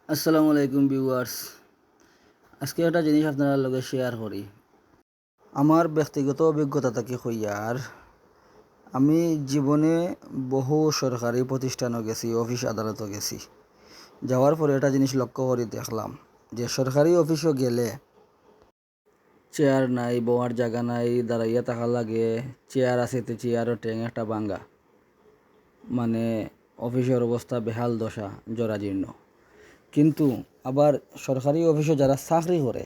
আসসালামু আলাইকুম ভিউয়ার্স। আজকে একটা জিনিস আপনার লগে শেয়ার করি। আমার ব্যক্তিগত অভিজ্ঞতা থেকে হইয়ার আমি জীবনে বহু সরকারি প্রতিষ্ঠানও গেছি, অফিস আদালতও গেছি। যাওয়ার পরে একটা জিনিস লক্ষ্য করে দেখলাম যে সরকারি অফিসও গেলে চেয়ার নাই, বওয়ার জায়গা নাই, দাঁড়াইয়া থাকা লাগে। চেয়ার আছে, চেয়ারও ট্যাং একটা ভাঙ্গা, মানে অফিসের অবস্থা বেহাল দশা, জরাজীর্ণ। কিন্তু আবার সরকারি অফিসে যারা চাকরি করে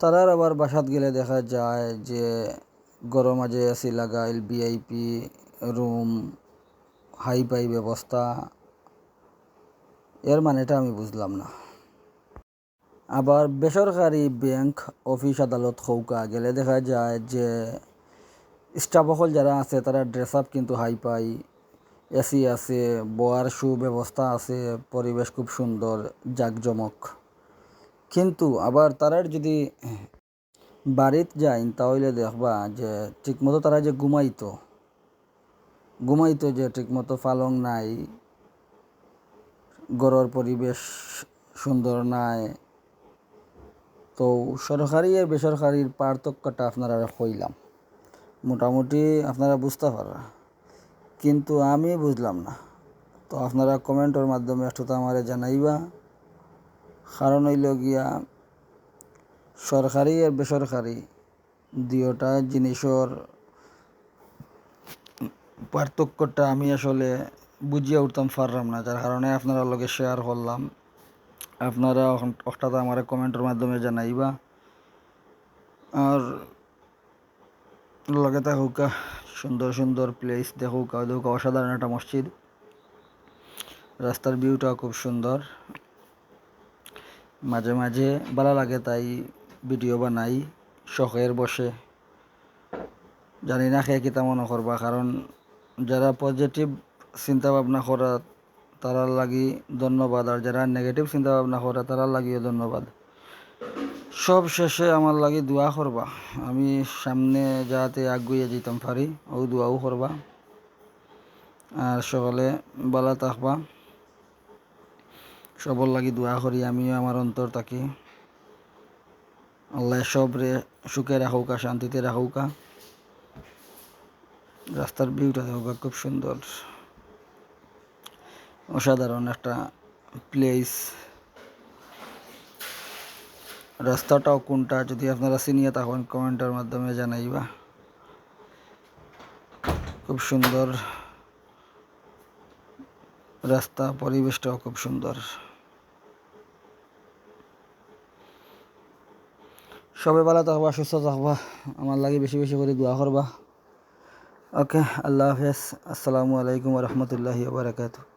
তারার আবার বাসাত গেলে দেখা যায় যে গরম মাঝে এসি লাগাইল, ভিআইপি রুম, হাই ব্যবস্থা। এর মানেটা আমি বুঝলাম না। আবার বেসরকারি ব্যাংক, অফিস আদালত হৌকা গেলে দেখা যায় যে স্টাফসকল যারা আছে তারা ড্রেস আপ কিন্তু হাই, এসি আছে, বোয়ার সুব্যবস্থা আছে, পরিবেশ খুব সুন্দর, জাঁকজমক। কিন্তু আবার তারার যদি বাড়িত যাই তাহলে দেখবা যে ঠিকমতো তারা যে ঘুমাইতো যে ঠিকমতো পালং নাই, ঘরের পরিবেশ সুন্দর নাই। তো সরকারি আর বেসরকারির পার্থক্যটা আপনারা কইলাম, মোটামুটি আপনারা বুঝতে পারা, কিন্তু আমি বুঝলাম না। তো আপনারা কমেন্টের মাধ্যমে একটু তো আমারে জানাইবা। কারণ হইল গিয়া সরকারি আর বেসরকারি দুইটা জিনিসের পার্থক্যটা আমি আসলে বুঝিয়ে উঠতাম পারলাম না, যার কারণে আপনারা লগে শেয়ার করলাম। আপনারা হঠাৎ আমার কমেন্টের মাধ্যমে জানাইবা। আর লগে থাকুকা, সুন্দর সুন্দর প্লেস দেখুকা, অসাধারণ একটা মসজিদ, রাস্তার ভিউটা খুব সুন্দর। মাঝে মাঝে ভালো লাগে তাই ভিডিও বানাই শখের বসে। জানি না খেয়ে কি তেমন করবা, কারণ যারা পজিটিভ চিন্তা ভাবনা করা তারার লাগি ধন্যবাদ, আর যারা নেগেটিভ চিন্তা ভাবনা করে তারার লাগিও ধন্যবাদ। সব শেষে আমার লাগি দোয়া করবা, আমি সামনে যাতে আগুয়ে যেতাম পারি, ও দোয়াও করবা। আর সকলে ভালো থাকবা, সবর লাগি দোয়া করি আমিও আমার অন্তর থাকি। আল্লাহ সবরে সুখে রাখুকা, শান্তিতে রাখুকা। রাস্তার ভিউটা দেখুকা, খুব সুন্দর, অসাধারণ একটা প্লেস। রাস্তাটাও কোনটা যদি আপনারা চিনিয়ে থাকেন কমেন্টের মাধ্যমে জানাইবা। খুব সুন্দর রাস্তা, পরিবেশটাও খুব সুন্দর। সবাই ভালো থাকবা, সুস্থ থাকবা, আমার লাগে বেশি বেশি করে দোয়া করবা। ওকে, আল্লাহ হাফেজ। আসসালামু আলাইকুম ওয়া রাহমাতুল্লাহি ওয়া বারাকাতুহু।